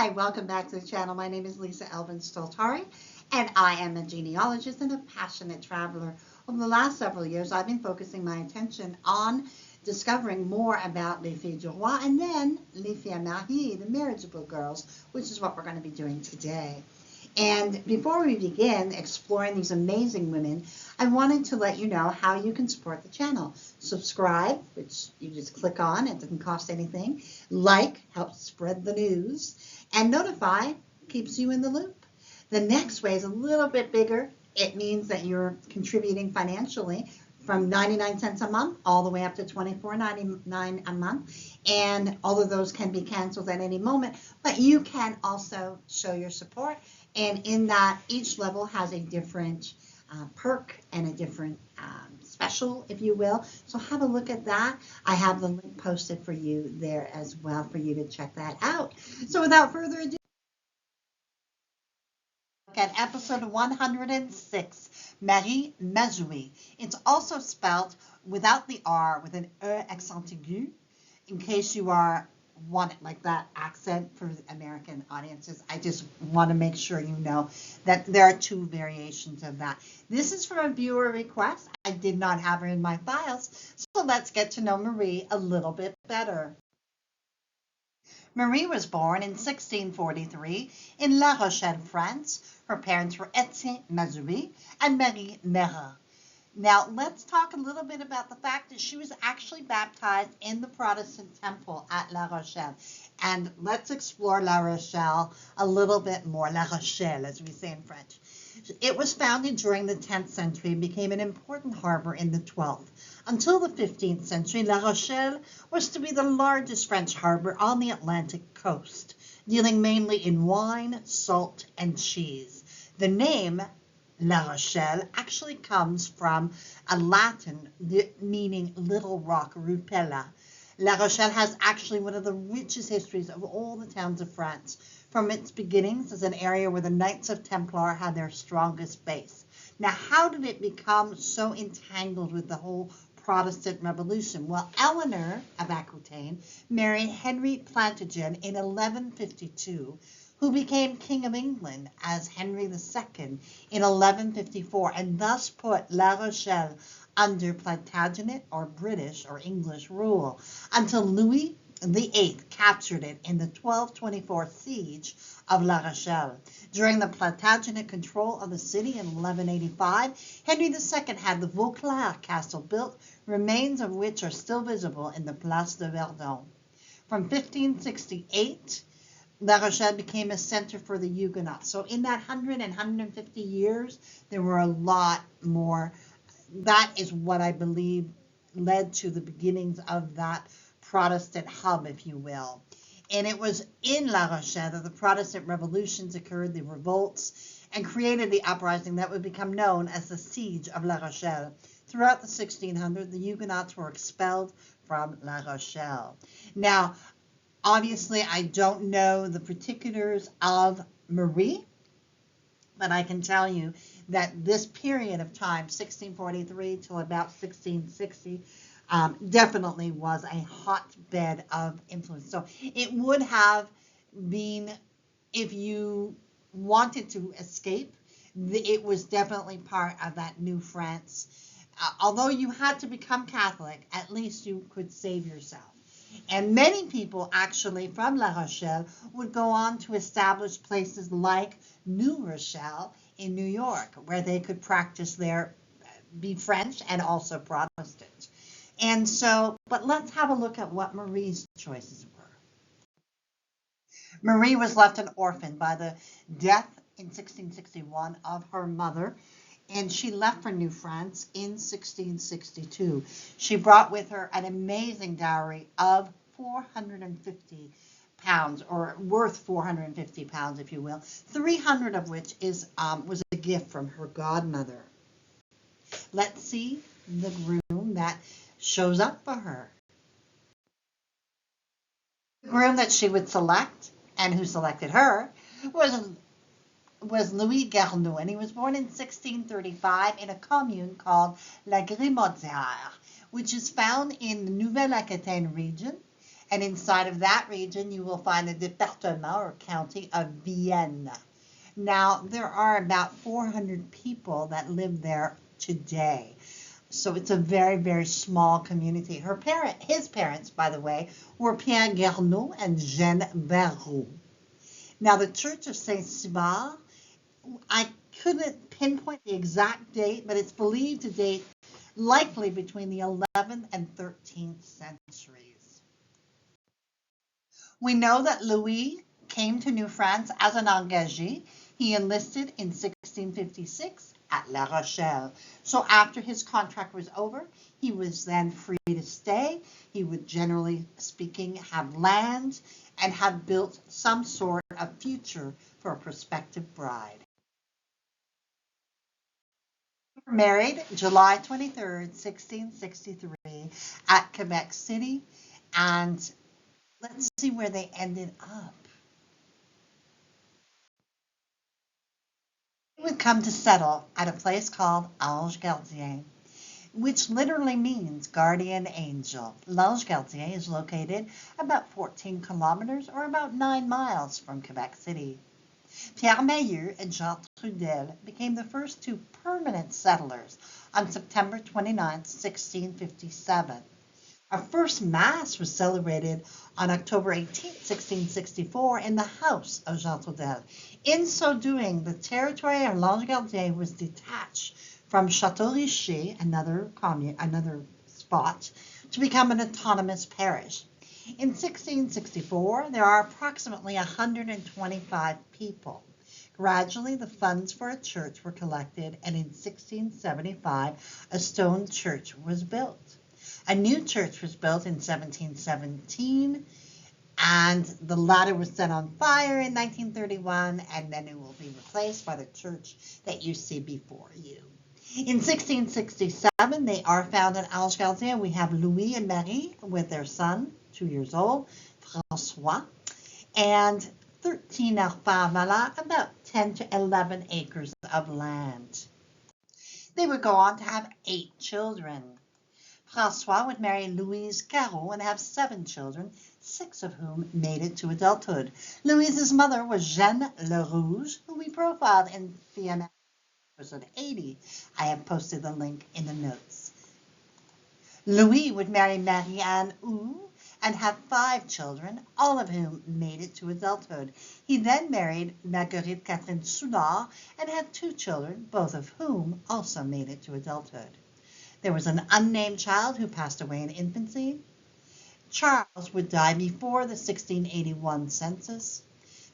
Hi, welcome back to the channel. My name is Lisa Elvin Stoltari, and I am a genealogist and a passionate traveler. Over the last several years, I've been focusing my attention on discovering more about les filles du roi and then les filles mariées, the marriageable girls, which is what we're going to be doing today. And before we begin exploring these amazing women, I wanted to let you know how you can support the channel. Subscribe, which you just click on, it doesn't cost anything. Like, helps spread the news. And notify, keeps you in the loop. The next way is a little bit bigger. It means that you're contributing financially from 99 cents a month all the way up to $24.99 a month. And all of those can be canceled at any moment, but you can also show your support. And in that, each level has a different perk and a different special, if you will. So have a look at that. I have the link posted for you there as well for you to check that out. So without further ado, look at episode 106, Marie Mazouer. It's also spelled without the R with an E accent aigu, in case you want it like that accent for American audiences. I just want to make sure you know that there are two variations of that. This is from a viewer request. I did not have her in my files, so let's get to know Marie a little bit better. Marie was born in 1643 in La Rochelle, France. Her parents were Etienne Mazouer and Marie Merat. Now, let's talk a little bit about the fact that she was actually baptized in the Protestant temple at La Rochelle. And let's explore La Rochelle a little bit more. La Rochelle, as we say in French. It was founded during the 10th century and became an important harbor in the 12th. Until the 15th century, La Rochelle was to be the largest French harbor on the Atlantic coast, dealing mainly in wine, salt, and cheese. The name La Rochelle actually comes from a Latin meaning little rock, rupella. La Rochelle has actually one of the richest histories of all the towns of France, from its beginnings as an area where the Knights of Templar had their strongest base. Now, how did it become so entangled with the whole Protestant Revolution? Well, Eleanor of Aquitaine married Henry Plantagenet in 1152, who became King of England as Henry II in 1154, and thus put La Rochelle under Plantagenet or British or English rule until Louis VIII captured it in the 1224 siege of La Rochelle. During the Plantagenet control of the city in 1185, Henry II had the Vauclair castle built, remains of which are still visible in the Place de Verdun. From 1568, La Rochelle became a center for the Huguenots. So in that 100 and 150 years, there were a lot more. That is what I believe led to the beginnings of that Protestant hub, if you will. And it was in La Rochelle that the Protestant revolutions occurred, the revolts, and created the uprising that would become known as the Siege of La Rochelle. Throughout the 1600s, the Huguenots were expelled from La Rochelle. Now, obviously, I don't know the particulars of Marie, but I can tell you that this period of time, 1643 till about 1660, definitely was a hotbed of influence. So it would have been, if you wanted to escape, it was definitely part of that new France. Although you had to become Catholic, at least you could save yourself. And many people actually from La Rochelle would go on to establish places like New Rochelle in New York, where they could practice be French and also Protestant. And so, but let's have a look at what Marie's choices were. Marie was left an orphan by the death in 1661 of her mother, and she left for New France in 1662. She brought with her an amazing dowry of 450 pounds, or worth 450 pounds, if you will, 300 of which was a gift from her godmother. Let's see the groom that shows up for her. The groom that she would select, and who selected her, was Louis Garneau, and he was born in 1635 in a commune called La Grimaudière, which is found in the Nouvelle-Aquitaine region, And inside of that region, you will find the département or county of Vienne. Now, there are about 400 people that live there today. So it's a very, very small community. His parents, by the way, were Pierre Garneau and Jeanne Barrault. Now, the Church of Saint-Simard, I couldn't pinpoint the exact date, but it's believed to date likely between the 11th and 13th centuries. We know that Louis came to New France as an engagé. He enlisted in 1656 at La Rochelle. So after his contract was over, he was then free to stay. He would, generally speaking, have land and have built some sort of future for a prospective bride. They were married July 23rd, 1663 at Quebec City, and let's see where they ended up. They would come to settle at a place called Ange Gardien, which literally means guardian angel. L'Ange Gardien is located about 14 kilometers or about 9 miles from Quebec City. Pierre Mailleux and Jean Trudel became the first two permanent settlers on September 29, 1657. Our first Mass was celebrated on October 18, 1664 in the house of Jean Trudel. In so doing, the territory of L'Ange Gardien was detached from Château Richer, another spot, to become an autonomous parish. In 1664, there are approximately 125 people. Gradually, the funds for a church were collected, and in 1675, a stone church was built. A new church was built in 1717, and the latter was set on fire in 1931, and then it will be replaced by the church that you see before you. In 1667, they are found in Ange Gardien. We have Louis and Marie with their son, 2 years old, François, and 13 arpents, about 10 to 11 acres of land. They would go on to have 8 children. François would marry Louise Carreau and have 7 children, 6 of whom made it to adulthood. Louise's mother was Jeanne Le Rouge, who we profiled in Vienna episode 80. I have posted the link in the notes. Louis would marry Marie-Anne Hou and have 5 children, all of whom made it to adulthood. He then married Marguerite Catherine Soudard and had 2 children, both of whom also made it to adulthood. There was an unnamed child who passed away in infancy. Charles would die before the 1681 census.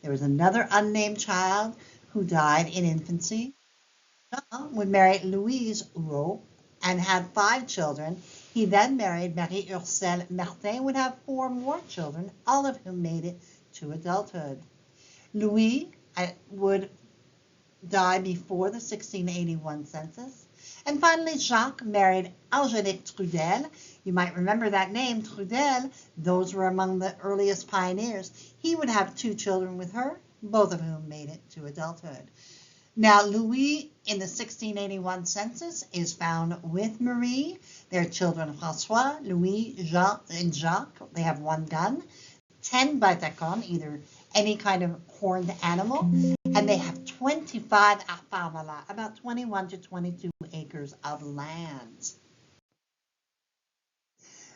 There was another unnamed child who died in infancy. Jean would marry Louise Rouault and had 5 children. He then married Marie-Ursule Martin, would have 4 more children, all of whom made it to adulthood. Louis would die before the 1681 census. And finally, Jacques married Angélique Trudel. You might remember that name, Trudel. Those were among the earliest pioneers. He would have 2 children with her, both of whom made it to adulthood. Now, Louis in the 1681 census is found with Marie. Their children, François, Louis, Jean, and Jacques. They have 1 gun, 10 batacons, either any kind of horned animal, and they have 25 arpents, about 21 to 22 acres of land.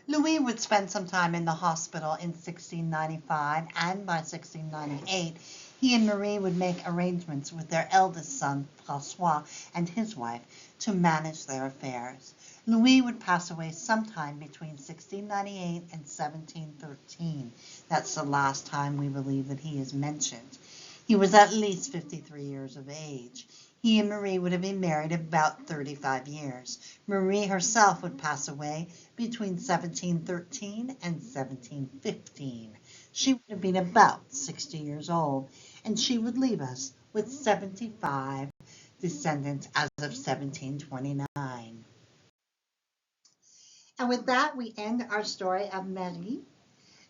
Louis would spend some time in the hospital in 1695, and by 1698, he and Marie would make arrangements with their eldest son, François, and his wife to manage their affairs. Louis would pass away sometime between 1698 and 1713. That's the last time we believe that he is mentioned. He was at least 53 years of age. He and Marie would have been married about 35 years. Marie herself would pass away between 1713 and 1715. She would have been about 60 years old, and she would leave us with 75 descendants as of 1729. And with that, we end our story of Marie.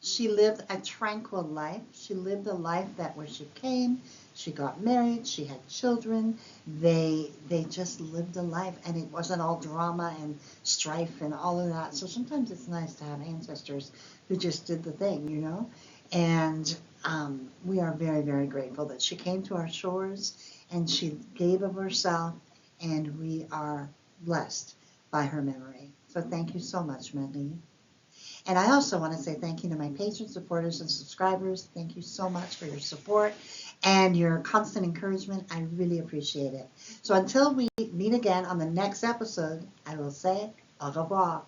She lived a tranquil life. She lived a life that where she came, she got married, she had children. They just lived a life, and it wasn't all drama and strife and all of that. So sometimes it's nice to have ancestors who just did the thing, you know. And we are very, very grateful that she came to our shores and she gave of herself, and we are blessed by her memory. So thank you so much, Marie. And I also want to say thank you to my patrons, supporters, and subscribers. Thank you so much for your support and your constant encouragement. I really appreciate it. So until we meet again on the next episode, I will say au revoir.